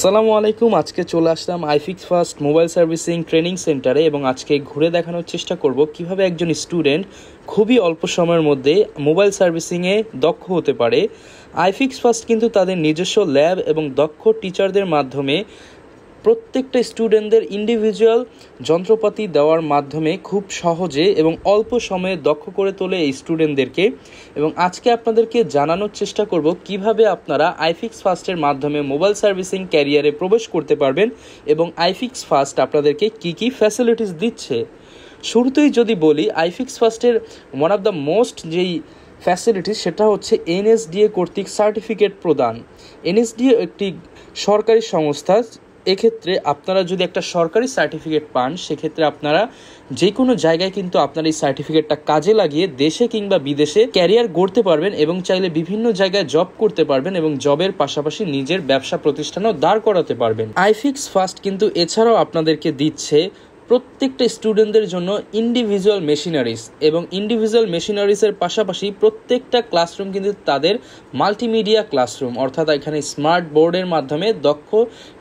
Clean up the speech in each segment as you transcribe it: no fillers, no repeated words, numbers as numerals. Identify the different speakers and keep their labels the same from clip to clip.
Speaker 1: আসসালামু আলাইকুম। আজকে চলে আসলাম iFix first mobile servicing training সেন্টারে এবং আজকে ঘুরে দেখানোর চেষ্টা করব কিভাবে একজন স্টুডেন্ট খুবই অল্প সময়ের মধ্যে মোবাইল সার্ভিসিংয়ে দক্ষ হতে পারে। আইফিক্স ফার্স্ট কিন্তু তাদের নিজস্ব ল্যাব এবং দক্ষ টিচারদের মাধ্যমে প্রত্যেকটা স্টুডেন্টদের ইন্ডিভিজুয়াল যন্ত্রপাতি দেওয়ার মাধ্যমে খুব সহজে এবং অল্প সময়ে দক্ষ করে তোলে এই স্টুডেন্টদেরকে। এবং আজকে আপনাদেরকে জানানোর চেষ্টা করব কিভাবে আপনারা আইফিক্স ফার্স্টের মাধ্যমে মোবাইল সার্ভিসিং ক্যারিয়ারে প্রবেশ করতে পারবেন এবং আইফিক্স ফার্স্ট আপনাদেরকে কী কী ফ্যাসিলিটিস দিচ্ছে। শুরুতেই যদি বলি, আইফিক্স ফার্স্টের ওয়ান অফ দ্য মোস্ট যেই ফ্যাসিলিটিস সেটা হচ্ছে এনএসডিএ কর্তৃক সার্টিফিকেট প্রদান। এনএসডিএ একটি সরকারি সংস্থা। এক্ষেত্রে আপনারা যদি একটা সরকারি সার্টিফিকেট পান, সেক্ষেত্রে আপনারা যে কোনো জায়গায় কিন্তু আপনার এই সার্টিফিকেটটা কাজে লাগিয়ে দেশে কিংবা বিদেশে ক্যারিয়ার গড়তে পারবেন এবং চাইলে বিভিন্ন জায়গায় জব করতে পারবেন এবং জবের পাশাপাশি নিজের ব্যবসা প্রতিষ্ঠানও দাঁড় করাতে পারবেন। আইফিক্স ফার্স্ট কিন্তু এছাড়াও আপনাদেরকে দিচ্ছে প্রত্যেকটা স্টুডেন্টদের জন্য ইন্ডিভিজুয়াল মেশিনারিজ এবং ইন্ডিভিজুয়াল মেশিনারিজের পাশাপাশি প্রত্যেকটা ক্লাসরুম কিন্তু তাদের মাল্টিমিডিয়া ক্লাসরুম, অর্থাৎ এখানে স্মার্ট বোর্ডের মাধ্যমে দক্ষ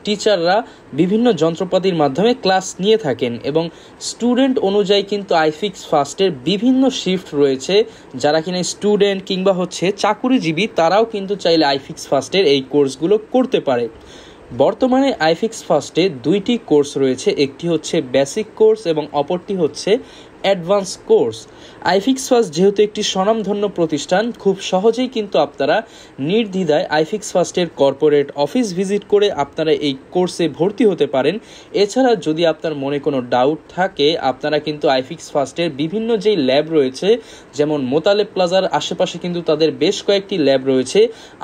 Speaker 1: টিচাররা বিভিন্ন যন্ত্রপাতির মাধ্যমে ক্লাস নিয়ে থাকেন এবং স্টুডেন্ট অনুযায়ী কিন্তু আইফিক্স ফার্স্টের বিভিন্ন শিফট রয়েছে। যারা কিনা স্টুডেন্ট কিংবা চাকুরিজীবী তারাও কিন্তু চাইলে আইফিক্স ফার্স্টের এই কোর্সগুলো করতে পারে। বর্তমানে আইফিক্স ফার্স্টে দুইটি কোর্স রয়েছে, একটি হচ্ছে বেসিক কোর্স এবং অপরটি হচ্ছে অ্যাডভান্স কোর্স। আইফিক্স ফার্স্ট যেহেতু একটি স্বনামধন্য প্রতিষ্ঠান, খুব সহজেই কিন্তু আপনারা নির্দ্বিধায় আইফিক্স ফার্স্টের কর্পোরেট অফিস ভিজিট করে আপনারা এই কোর্সে ভর্তি হতে পারেন। এছাড়া যদি আপনার মনে কোনো ডাউট থাকে, আপনারা কিন্তু আইফিক্স ফার্স্টের বিভিন্ন যেই ল্যাব রয়েছে, যেমন মোতালেব প্লাজার আশেপাশে কিন্তু তাদের বেশ কয়েকটি ল্যাব রয়েছে।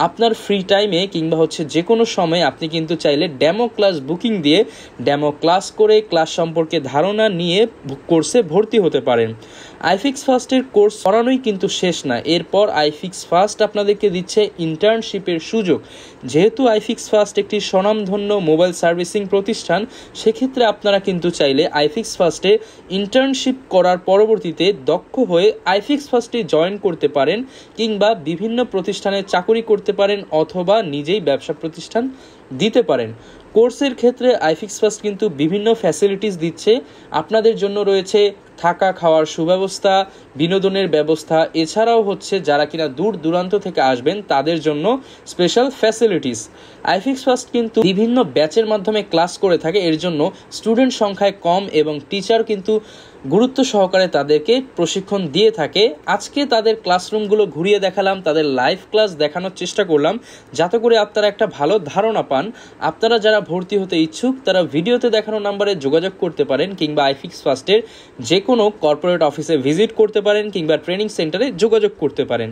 Speaker 1: আপনার ফ্রি টাইমে কিংবা যে কোনো সময় আপনি কিন্তু চাইলে ডেমো ক্লাস বুকিং দিয়ে ডেমো ক্লাস করে ক্লাস সম্পর্কে ধারণা নিয়ে কোর্সে ভর্তি হতে পারেন। আইফিক্স ফার্স্টের কোর্স করানোই কিন্তু শেষ না, এরপর আইফিক্স ফার্স্ট আপনাদেরকে দিচ্ছে ইন্টার্নশিপের সুযোগ। যেহেতু আইফিক্স ফার্স্ট একটি স্বনামধন্য মোবাইল সার্ভিসিং প্রতিষ্ঠান, সেক্ষেত্রে আপনারা কিন্তু চাইলে আইফিক্স ফার্স্টে ইন্টার্নশিপ করার পরবর্তীতে দক্ষ হয়ে আইফিক্স ফার্স্টে জয়েন করতে পারেন কিংবা বিভিন্ন প্রতিষ্ঠানে চাকরি করতে পারেন অথবা নিজেই ব্যবসা প্রতিষ্ঠান দিতে পারেন। কোর্সের ক্ষেত্রে আইফিক্স ফার্স্ট কিন্তু বিভিন্ন ফ্যাসিলিটিস দিচ্ছে। আপনাদের জন্য রয়েছে থাকা খাওয়ার সুব্যবস্থা, বিনোদনের ব্যবস্থা, এছাড়াও যারা কিনা দূর দূরান্ত থেকে আসবেন তাদের জন্য স্পেশাল ফ্যাসিলিটিস। আইফিক্স ফার্স্ট কিন্তু বিভিন্ন ব্যাচের মাধ্যমে ক্লাস করে থাকে, এর জন্য স্টুডেন্ট সংখ্যায় কম এবং টিচার কিন্তু গুরুত্ব সহকারে তাদেরকে প্রশিক্ষণ দিয়ে থাকে। আজকে তাদের ক্লাসরুমগুলো ঘুরিয়ে দেখালাম, তাদের লাইভ ক্লাস দেখানোর চেষ্টা করলাম, যাতে করে আপনারা একটা ভালো ধারণা পান। আপনারা যারা ভর্তি হতে ইচ্ছুক তারা ভিডিওতে দেখানো নাম্বারে যোগাযোগ করতে পারেন কিংবা আইফিক্স ফার্স্টের যে কোনো কর্পোরেট অফিসে ভিজিট করতে পারেন কিংবা ট্রেনিং সেন্টারে যোগাযোগ করতে পারেন।